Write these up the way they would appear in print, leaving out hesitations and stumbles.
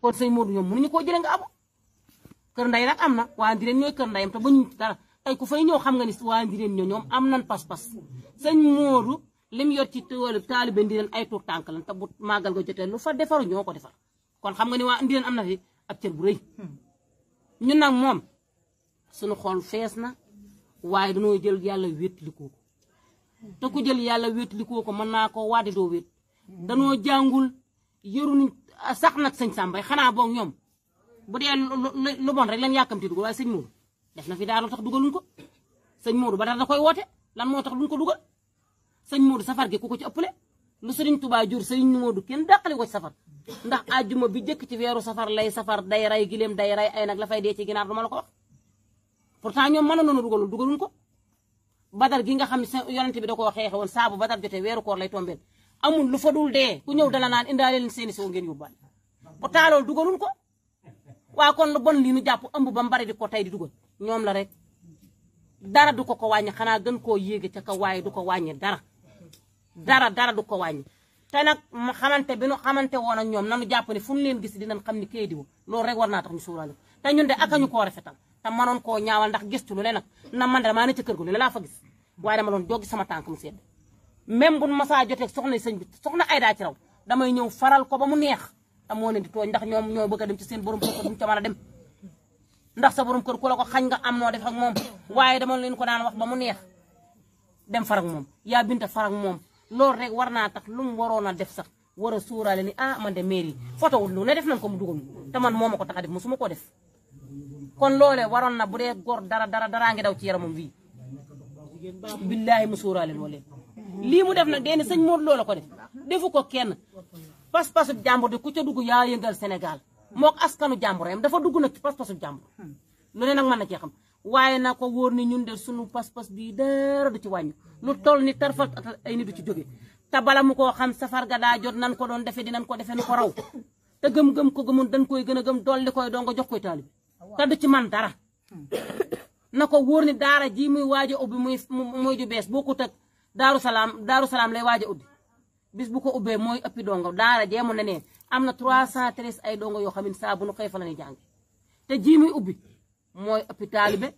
kon sëñ Modou ñoom mënuñu koo jëlee nga abu kër nday nag am na waa Ndireen ñooy kër ndayam te bañu dara tey ku fay ñëw xam nga ni waa Ndireen ñoom am nan pas-pas sëñ Modou lim yor ci taalibe Ndireen ay tuur tànk lan te bu màggal ga jotee lu fa defaru ñoo ko defar kon xam nga ni waa Ndireen am na fi ab cër bu rëy ñun nag moom suñu xol fees na waaye dañoo jël yàlla wétlikoo ko te ku jël yàlla wétlikoo ko mën naa ko waade doo wét danoo jàngul yoruñu sax nag sëñ Sambay xanaa boog ñoom bu dee lu bon rek lan yàkkamti dugal waaye sëñ Modou def na fi daal tax dugaluñ ko sëñ Modou ba da koy woote lan moo tax duñ ko dugal sëñ Modou safar gi ku ko ci ëppale lu sëriñ Touba jur sëriñ Modou kenn dàqali ko ci safar ndax àjjuma bi jëkk ci weeru safar lay safar day ray gileem day ray ay nag la fay dee ci ginaar du ma la ko wax pourtant ñoom mënoon nañu dugaluñ ko badar gi nga xam ne yonent bi da koo xeexe woon saabu badar jotee weeru koor lay tombeel amul lu fa dul dee ku ñëw dala naan indaale leen seeni soo ngeen yóbbaale pourtant loolu dugaluñ ko waa kon lu bon lii nu jàpp ëmb ba mbari di ko tey di dugal ñoom la rek dara du ko wàññi xanaa gën koo yéege ca kaw waaye du ko wàññi dara du ko wàññi te nag xamante bi nu xamante woon ak ñoom nanu jàpp ne fu ñu leen gis dinañ xam ni kay di loolu rek war naa tax ñu suuraale te ñun de akañu koo rafetal te manoon koo ñaawal ndax gëstu lu le nag na man de maa ne ca kër gu lu laa fa gis waaye dama doon joggi sama tànk mu sedd même bu masaa jotee soxna sëñ bi soxna Ayda ci raw damay ñëw faral ko ba mu neex te moo ne di tooñ ndax ñoom ñoo bëgg a dem ci seen borom kër duñ ca mën a dem ndax sa borom kër ku la ko xañ nga am noo def ak moom waaye dama leen ko daan wax ba mu neex dem farak moom yaa binta farak moom loolu rek war naa tax lu mu waroon a def sax war a suuraale ni ah man de mairie photo wut lu ne def nañ ko mu dugal te man moo ma ko tax a def musuma koo def kon loolee waroon na bu dee góor daraa ngi daw ci yaramam bii billaahi mu suuraale loolee lii mu def nag dee ni sëñ Modou loola ko def defu ko kenn pas-pasu jàmbur de ku ca dugg yaa yëngal Sénégal mook askanu jàmbur yam dafa dugg nag ci pas-pasu jàmbur lu ne nag mën na cee xam waaye na ko wóor ni ñun de sunu pas-pas bii dara du ci wàññi lu toll ni tarfat ay nit du ci jóge te bala mu koo xam safar ga daa jot nan ko doon defee dinañ ko defee nu ko raw te gëm-gëm ko gëmoon dañ koy gën a gëm dolli koy doo nga jox koy taalibe te du ci man dara na ko wóor ni daara ji muy waaj a ubbi muy ju bees boo ko tëg daaru salaam lay waaj a ubbi bis bu ko ubbee mooy ëppi dongo daara jeemu ne ne am na 313 ay dongo yoo xam ne saa bu nu xëy fa la ñuy jàng te ji muy ubbi mooy ëppi taalibe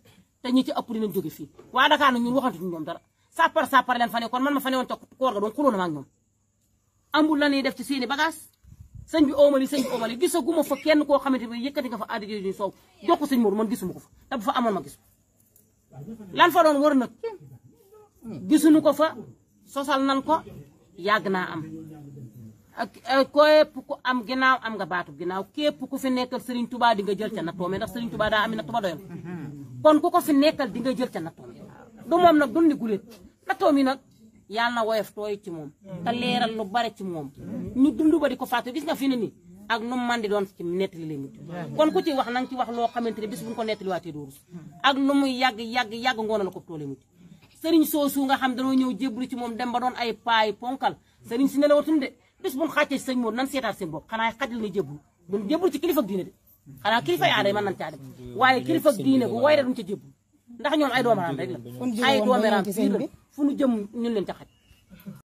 te ñi ci ëpp dinañ jóge fii waa Dakar nag ñun waxantuñu ñoom dara sàppar leen fa ne kon man ma fa ne woon ca koor ga doon xulóo na ma ak ñoom ambul la ñuy def ci seeni bagage sëñ bi oomali gisaguma fa kenn koo xamante bi yëkkati nga fa addi ñu soow jox ko sëñ Modou man gisuma ko fa te bu fa amoon ma gis lan fa doon wër nag gisuñu ko fa sosal nan ko yàgg naa am képp ku am ginnaaw am nga baatu ginnaaw képp ku fi nekkal Serigne Touba di nga jël ca nattoo mi ndax Serigne Touba daa am nattoo ba doyal kon ku ko fi nekkal di nga jël ca nattoo mi du moom nag dundi guléet nattoo mi nag yàlla na woyof tooy ci moom te leeral lu bare ci moom ñu dund ba di ko fàtte gis nga fi ne nii ak nu man di doon ci nettali lay mujj kon ku ci wax nanga ci wax loo xamante ne bis bu ñu ko nettali waatee doo rus ak lu muy yàgg ngoona la ko toole mujj sëriñ soosu nga xam danoo ñëw jébbalu ci moom dem ba doon ay paay ponkal sëriñ si nelawatuñ de bis bu ñu xàccee si sëñ Modou nan seetaat seen bopp xanaa xajal na jébbalu duñ jébbalu ci kilifa ak diine de xanaa kilifa yi aaday mën nañ caa dem waaye kilifa ak diine bu way de duñ ca jébbalu ndax ñoom ay doomaraan rek la ay doomaraan fii la fu nu jëm ñun leen ca xaj